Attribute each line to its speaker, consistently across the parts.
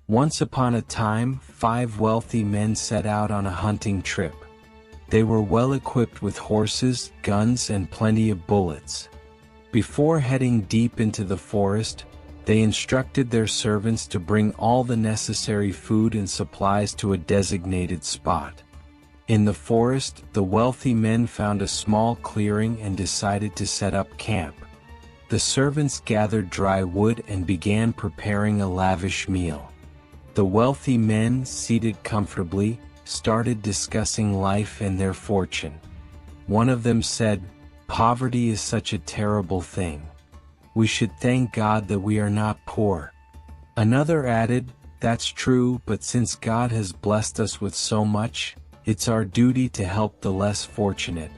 Speaker 1: Once upon a time, 5 wealthy men set out on a hunting trip. They were well equipped with horses, guns, and plenty of bullets. Before heading deep into the forest, they instructed their servants to bring all the necessary food and supplies to a designated spot. In the forest, the wealthy men found a small clearing and decided to set up camp. The servants gathered dry wood and began preparing a lavish meal. The wealthy men, seated comfortably, started discussing life and their fortune. One of them said, "Poverty is such a terrible thing. We should thank God that we are not poor." Another added, "That's true, but since God has blessed us with so much, it's our duty to help the less fortunate."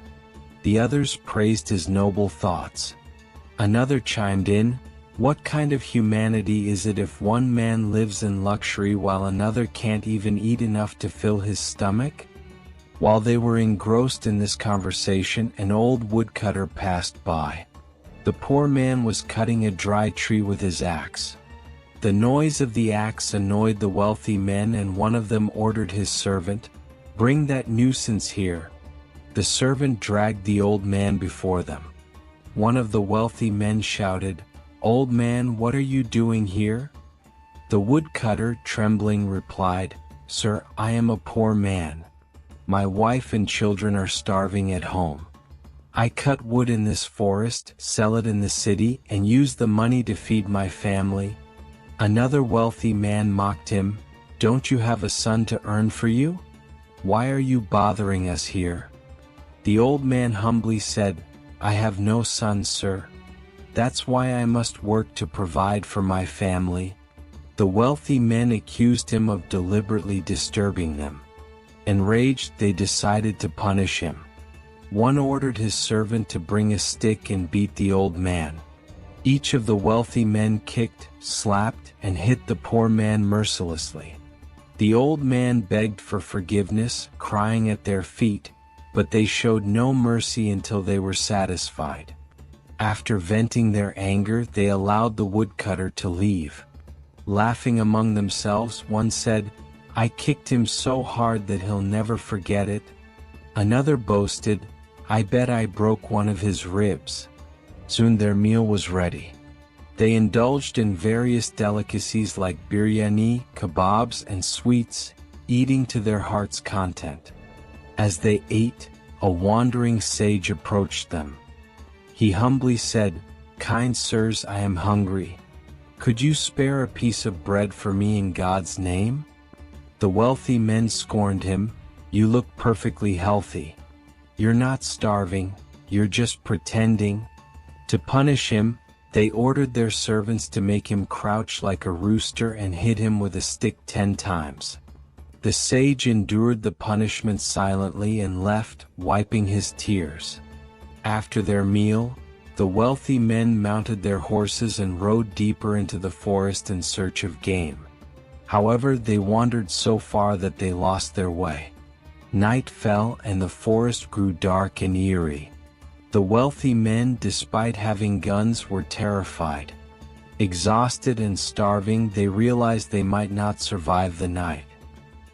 Speaker 1: The others praised his noble thoughts. Another chimed in, "What kind of humanity is it if one man lives in luxury while another can't even eat enough to fill his stomach?" While they were engrossed in this conversation, an old woodcutter passed by. The poor man was cutting a dry tree with his axe. The noise of the axe annoyed the wealthy men, and one of them ordered his servant, "Bring that nuisance here." The servant dragged the old man before them. One of the wealthy men shouted, "Old man, what are you doing here?" The woodcutter, trembling, replied, "Sir, I am a poor man. My wife and children are starving at home. I cut wood in this forest, sell it in the city, and use the money to feed my family." Another wealthy man mocked him, "Don't you have a son to earn for you? Why are you bothering us here?" The old man humbly said, "I have no son, sir. That's why I must work to provide for my family." The wealthy men accused him of deliberately disturbing them. Enraged, they decided to punish him. One ordered his servant to bring a stick and beat the old man. Each of the wealthy men kicked, slapped, and hit the poor man mercilessly. The old man begged for forgiveness, crying at their feet, but they showed no mercy until they were satisfied. After venting their anger, they allowed the woodcutter to leave. Laughing among themselves, one said, "I kicked him so hard that he'll never forget it." Another boasted, "I bet I broke one of his ribs." Soon their meal was ready. They indulged in various delicacies like biryani, kebabs, and sweets, eating to their heart's content. As they ate, a wandering sage approached them. He humbly said, "Kind sirs, I am hungry. Could you spare a piece of bread for me in God's name?" The wealthy men scorned him, "You look perfectly healthy. You're not starving, you're just pretending." To punish him, they ordered their servants to make him crouch like a rooster and hit him with a stick 10 times. The sage endured the punishment silently and left, wiping his tears. After their meal, the wealthy men mounted their horses and rode deeper into the forest in search of game. However, they wandered so far that they lost their way. Night fell and the forest grew dark and eerie. The wealthy men, despite having guns, were terrified. Exhausted and starving, they realized they might not survive the night.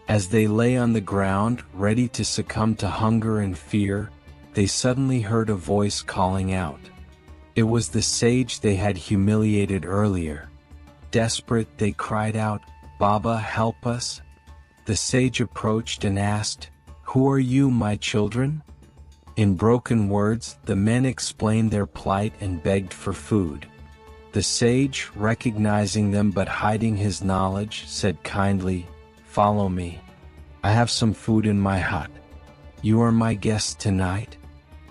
Speaker 1: As they lay on the ground, ready to succumb to hunger and fear, they suddenly heard a voice calling out. It was the sage they had humiliated earlier. Desperate, they cried out, "Baba, help us." The sage approached and asked, "Who are you, my children?" In broken words, the men explained their plight and begged for food. The sage, recognizing them but hiding his knowledge, said kindly, "Follow me. I have some food in my hut. You are my guests tonight."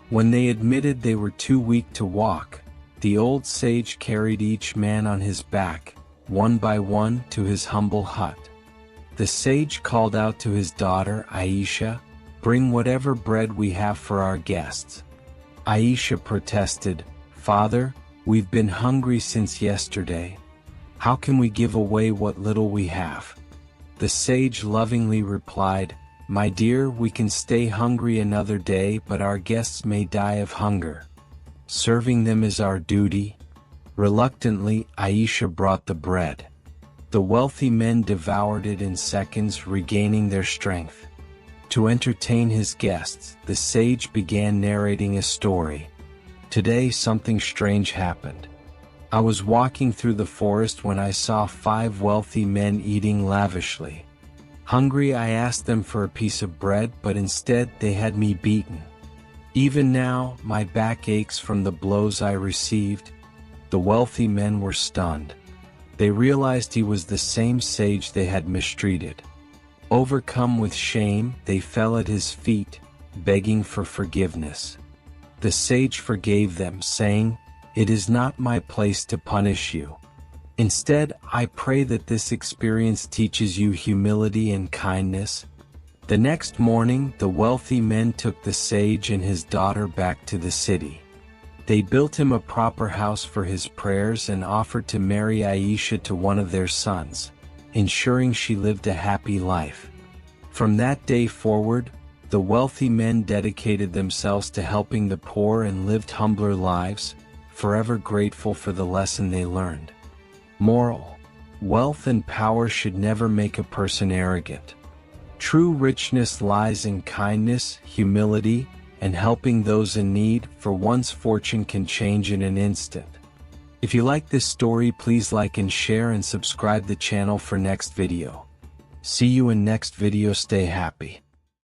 Speaker 1: When they admitted they were too weak to walk, the old sage carried each man on his back, one by one, to his humble hut. The sage called out to his daughter, Aisha, "Bring whatever bread we have for our guests." Aisha protested, "Father, we've been hungry since yesterday. How can we give away what little we have?" The sage lovingly replied, "My dear, we can stay hungry another day, but our guests may die of hunger. Serving them is our duty." Reluctantly, Aisha brought the bread. The wealthy men devoured it in seconds, regaining their strength. To entertain his guests, the sage began narrating a story. Today something strange happened. I was walking through the forest when I saw 5 wealthy men eating lavishly. Hungry, I asked them for a piece of bread, but instead they had me beaten. Even now, my back aches from the blows I received. The wealthy men were stunned. They realized he was the same sage they had mistreated. Overcome with shame, they fell at his feet, begging for forgiveness. The sage forgave them, saying, "It is not my place to punish you. Instead, I pray that this experience teaches you humility and kindness." The next morning, the wealthy men took the sage and his daughter back to the city. They built him a proper house for his prayers and offered to marry Aisha to one of their sons, ensuring she lived a happy life. From that day forward, the wealthy men dedicated themselves to helping the poor and lived humbler lives, forever grateful for the lesson they learned. Moral: wealth and power should never make a person arrogant. True richness lies in kindness, humility, and helping those in need, for one's fortune can change in an instant. If you like this story, please like and share and subscribe the channel for next video. See you in next video. Stay happy.